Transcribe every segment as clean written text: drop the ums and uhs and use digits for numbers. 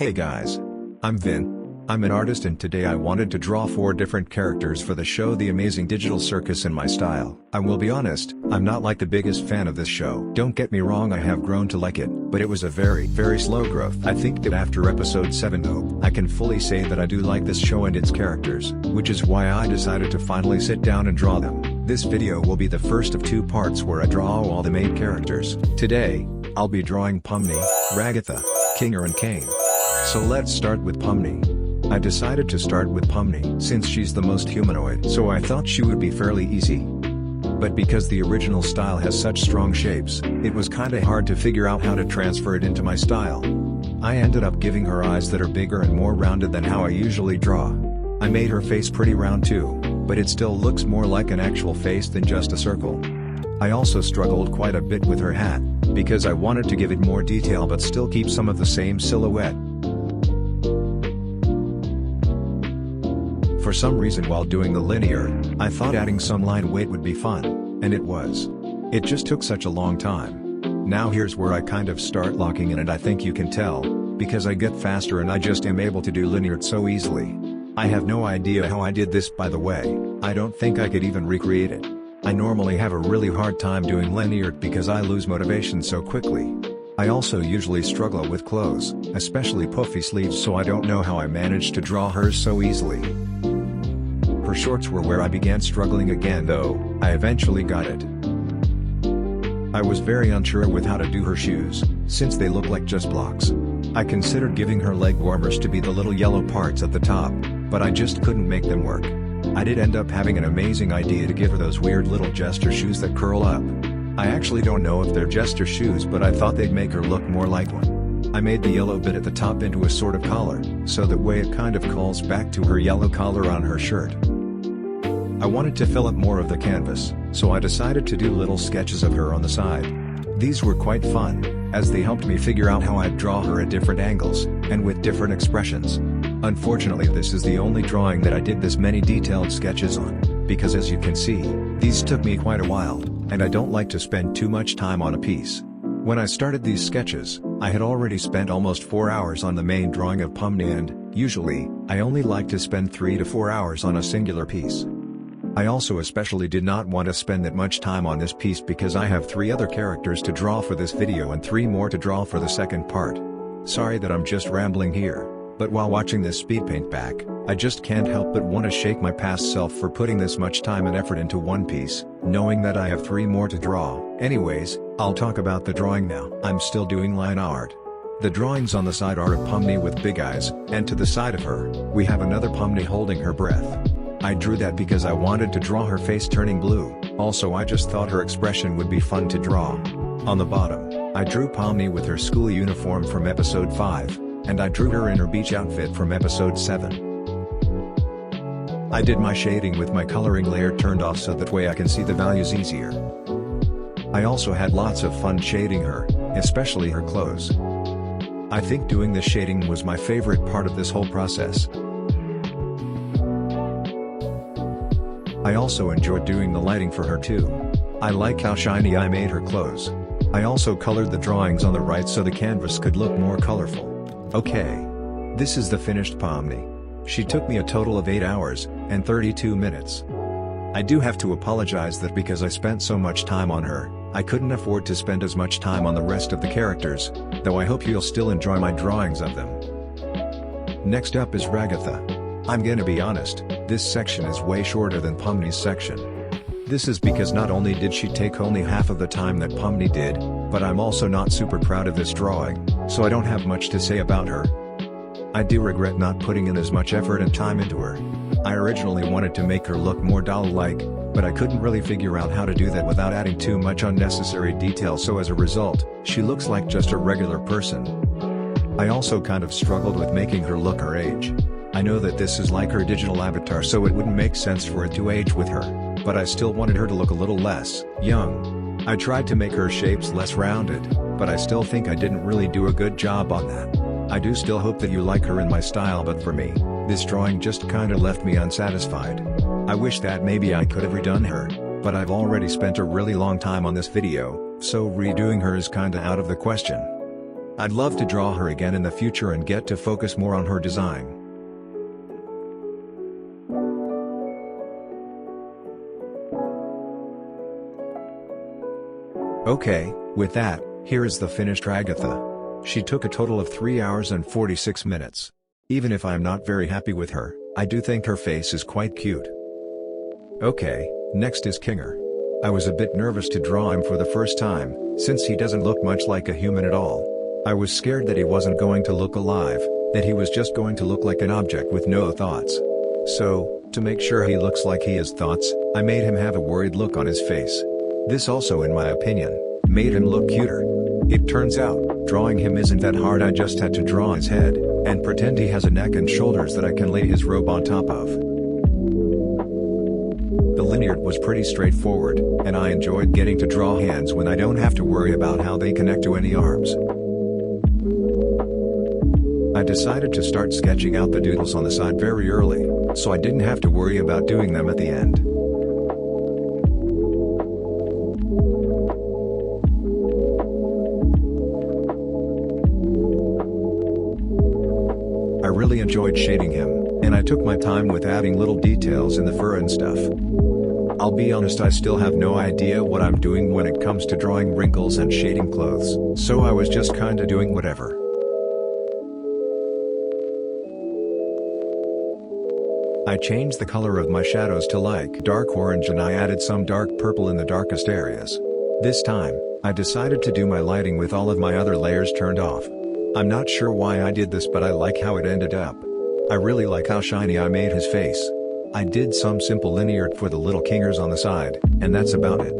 Hey guys. I'm Vin. I'm an artist and today I wanted to draw 4 different characters for the show The Amazing Digital Circus in my style. I will be honest, I'm not like the biggest fan of this show. Don't get me wrong, I have grown to like it, but it was a very slow growth. I think that after episode 7 though, I can fully say that I do like this show and its characters, which is why I decided to finally sit down and draw them. This video will be the first of 2 parts where I draw all the main characters. Today, I'll be drawing Pomni, Ragatha, Caine and Caine. So let's start with Pomni. I decided to start with Pomni since she's the most humanoid, so I thought she would be fairly easy. But because the original style has such strong shapes, it was kinda hard to figure out how to transfer it into my style. I ended up giving her eyes that are bigger and more rounded than how I usually draw. I made her face pretty round too, but it still looks more like an actual face than just a circle. I also struggled quite a bit with her hat, because I wanted to give it more detail but still keep some of the same silhouette. For some reason while doing the linear, I thought adding some line weight would be fun, and it was. It just took such a long time. Now here's where I kind of start locking in, and I think you can tell, because I get faster and I just am able to do linear so easily. I have no idea how I did this, by the way. I don't think I could even recreate it. I normally have a really hard time doing linear because I lose motivation so quickly. I also usually struggle with clothes, especially puffy sleeves, so I don't know how I managed to draw hers so easily. Her shorts were where I began struggling again, though I eventually got it. I was very unsure with how to do her shoes, since they look like just blocks. I considered giving her leg warmers to be the little yellow parts at the top, but I just couldn't make them work. I did end up having an amazing idea to give her those weird little jester shoes that curl up. I actually don't know if they're jester shoes, but I thought they'd make her look more like one. I made the yellow bit at the top into a sort of collar, so that way it kind of calls back to her yellow collar on her shirt. I wanted to fill up more of the canvas, so I decided to do little sketches of her on the side. These were quite fun, as they helped me figure out how I'd draw her at different angles, and with different expressions. Unfortunately, this is the only drawing that I did this many detailed sketches on, because as you can see, these took me quite a while, and I don't like to spend too much time on a piece. When I started these sketches, I had already spent almost 4 hours on the main drawing of Pomni, and usually, I only like to spend 3 to 4 hours on a singular piece. I also especially did not want to spend that much time on this piece because I have 3 other characters to draw for this video and 3 more to draw for the second part. Sorry that I'm just rambling here, but while watching this Speedpaint back, I just can't help but want to shake my past self for putting this much time and effort into one piece, knowing that I have 3 more to draw. Anyways, I'll talk about the drawing now. I'm still doing line art. The drawings on the side are of Pomni with big eyes, and to the side of her, we have another Pomni holding her breath. I drew that because I wanted to draw her face turning blue, also I just thought her expression would be fun to draw. On the bottom, I drew Pomni with her school uniform from episode 5, and I drew her in her beach outfit from episode 7. I did my shading with my coloring layer turned off so that way I can see the values easier. I also had lots of fun shading her, especially her clothes. I think doing the shading was my favorite part of this whole process. I also enjoyed doing the lighting for her too. I like how shiny I made her clothes. I also colored the drawings on the right so the canvas could look more colorful. Okay. This is the finished Pomni. She took me a total of 8 hours, and 32 minutes. I do have to apologize that because I spent so much time on her, I couldn't afford to spend as much time on the rest of the characters, though I hope you'll still enjoy my drawings of them. Next up is Ragatha. I'm gonna be honest, this section is way shorter than Pomni's section. This is because not only did she take only half of the time that Pomni did, but I'm also not super proud of this drawing, so I don't have much to say about her. I do regret not putting in as much effort and time into her. I originally wanted to make her look more doll-like, but I couldn't really figure out how to do that without adding too much unnecessary detail, so as a result, she looks like just a regular person. I also kind of struggled with making her look her age. I know that this is like her digital avatar, so it wouldn't make sense for it to age with her, but I still wanted her to look a little less young. I tried to make her shapes less rounded, but I still think I didn't really do a good job on that. I do still hope that you like her in my style, but for me, this drawing just kinda left me unsatisfied. I wish that maybe I could have redone her, but I've already spent a really long time on this video, so redoing her is kinda out of the question. I'd love to draw her again in the future and get to focus more on her design. Okay, with that, here is the finished Ragatha. She took a total of 3 hours and 46 minutes. Even if I'm not very happy with her, I do think her face is quite cute. Okay, next is Kinger. I was a bit nervous to draw him for the first time, since he doesn't look much like a human at all. I was scared that he wasn't going to look alive, that he was just going to look like an object with no thoughts. So, to make sure he looks like he has thoughts, I made him have a worried look on his face. This also, in my opinion, made him look cuter. It turns out, drawing him isn't that hard. I just had to draw his head, and pretend he has a neck and shoulders that I can lay his robe on top of. The linear was pretty straightforward, and I enjoyed getting to draw hands when I don't have to worry about how they connect to any arms. I decided to start sketching out the doodles on the side very early, so I didn't have to worry about doing them at the end. I really enjoyed shading him, and I took my time with adding little details in the fur and stuff. I'll be honest, I still have no idea what I'm doing when it comes to drawing wrinkles and shading clothes, so I was just kinda doing whatever. I changed the color of my shadows to like dark orange, and I added some dark purple in the darkest areas. This time, I decided to do my lighting with all of my other layers turned off. I'm not sure why I did this, but I like how it ended up. I really like how shiny I made his face. I did some simple linear for the little kingers on the side, and that's about it.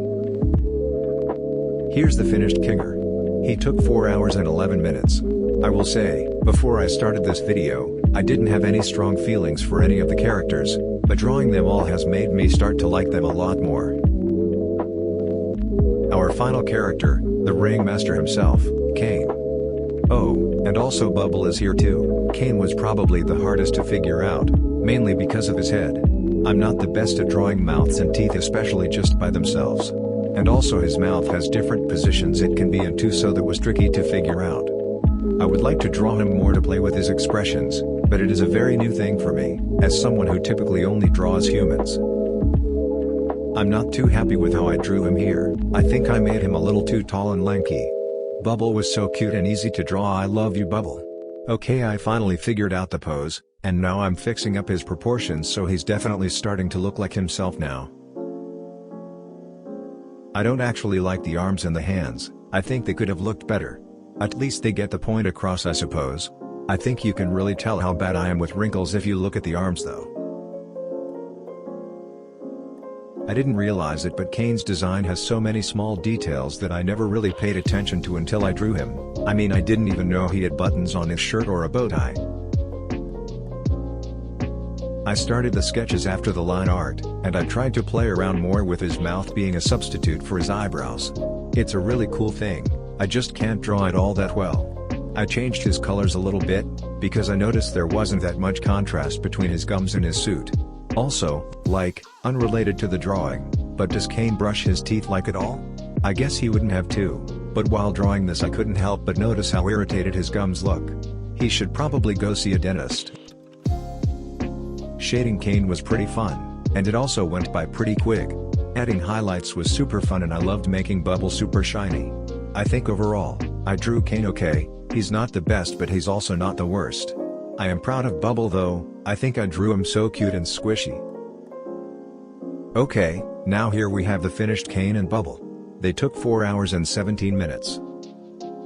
Here's the finished kinger. He took 4 hours and 11 minutes. I will say, before I started this video, I didn't have any strong feelings for any of the characters, but drawing them all has made me start to like them a lot more. Our final character, the ringmaster himself, Caine. Oh, and also Bubble is here too. Caine was probably the hardest to figure out, mainly because of his head. I'm not the best at drawing mouths and teeth, especially just by themselves. And also his mouth has different positions it can be in too, so that was tricky to figure out. I would like to draw him more to play with his expressions, but it is a very new thing for me, as someone who typically only draws humans. I'm not too happy with how I drew him here. I think I made him a little too tall and lanky. Bubble was so cute and easy to draw. I love you, Bubble. Okay, I finally figured out the pose, and now I'm fixing up his proportions so he's definitely starting to look like himself now. I don't actually like the arms and the hands. I think they could have looked better. At least they get the point across, I suppose. I think you can really tell how bad I am with wrinkles if you look at the arms though. I didn't realize it, but Caine's design has so many small details that I never really paid attention to until I drew him. I mean, I didn't even know he had buttons on his shirt or a bow tie. I started the sketches after the line art, and I tried to play around more with his mouth being a substitute for his eyebrows. It's a really cool thing, I just can't draw it all that well. I changed his colors a little bit, because I noticed there wasn't that much contrast between his gums and his suit. Also, like, unrelated to the drawing, but does Caine brush his teeth like at all? I guess he wouldn't have to, but while drawing this I couldn't help but notice how irritated his gums look. He should probably go see a dentist. Shading Caine was pretty fun, and it also went by pretty quick. Adding highlights was super fun, and I loved making Bubble super shiny. I think overall, I drew Caine okay. He's not the best, but he's also not the worst. I am proud of Bubble though. I think I drew him so cute and squishy. Okay, now here we have the finished Caine and Bubble. They took 4 hours and 17 minutes.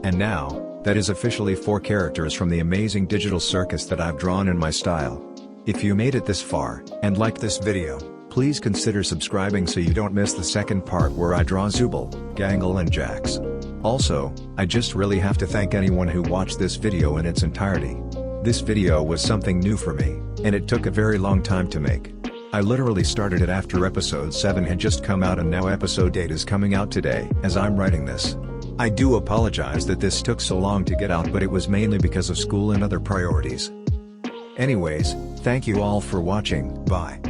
And now, that is officially 4 characters from the amazing digital circus that I've drawn in my style. If you made it this far, and liked this video, please consider subscribing so you don't miss the second part where I draw Zooble, Gangle and Jax. Also, I just really have to thank anyone who watched this video in its entirety. This video was something new for me, and it took a very long time to make. I literally started it after episode 7 had just come out, and now episode 8 is coming out today as I'm writing this. I do apologize that this took so long to get out, but it was mainly because of school and other priorities. Anyways, thank you all for watching, bye.